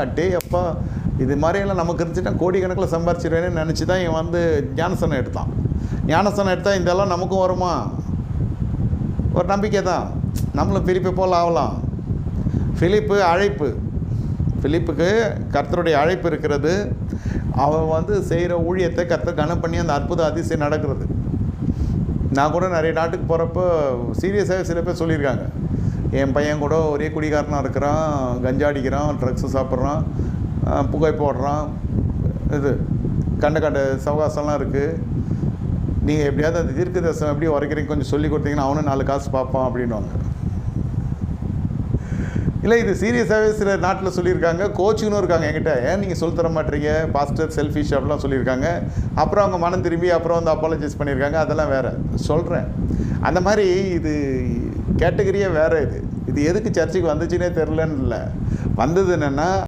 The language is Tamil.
அட்டே அப்பா இது மாதிரியெல்லாம் நமக்கு இருந்துச்சுன்னா கோடிக்கணக்கில் சம்பாரிச்சிருவேன்னு நினச்சி தான் இவன் வந்து ஞானசனம் எடுத்தான். ஞானசனம் எடுத்தால் இதெல்லாம் நமக்கும் வருமா? ஒரு நம்பிக்கை தான், நம்மளும் பிலிப்பை போல் ஆகலாம். பிலிப்பு அழைப்பு, பிலிப்புக்கு கர்த்தருடைய அழைப்பு இருக்கிறது. அவன் வந்து செய்கிற ஊழியத்தை கர்த்தர் கனம் பண்ணி அந்த அற்புத அதிசயம் நடக்கிறது. நான் கூட நிறைய நாட்டுக்கு போகிறப்போ சீரியஸாகவே சில பேர் சொல்லியிருக்காங்க, என் பையன் கூட ஒரே குடிகாரனாக இருக்கிறான், கஞ்சா அடிக்கிறான், ட்ரக்ஸு சாப்பிட்றான், புகை போடுறான், இது கண்ட சவகாசம்லாம் இருக்குது. நீங்கள் எப்படியாவது அந்த தீர்க்க தரிசனம் எப்படி உரைக்கிறீங்க கொஞ்சம் சொல்லி கொடுத்தீங்கன்னா அவனும் 4 காசு பார்ப்பான் அப்படின்வாங்க. இல்லை, இது சீரியஸாகவே சில நாட்டில் சொல்லியிருக்காங்க. கோச்சிங்கும் இருக்காங்க என்கிட்ட, ஏன் நீங்கள் சொல்லி தர மாட்டீங்க பாஸ்டர் செல்ஃபிஷ் அப்படிலாம் சொல்லியிருக்காங்க. அப்புறம் அவங்க மனம் திரும்பி அப்புறம் வந்து அப்பாலஜைஸ் பண்ணியிருக்காங்க. அதெல்லாம் வேறு சொல்கிறேன். அந்த மாதிரி இது கேட்டகரியே வேறு. இது எதுக்கு சர்ச்சுக்கு வந்துச்சுன்னே தெரிலன்னு இல்லை, வந்தது என்னென்னா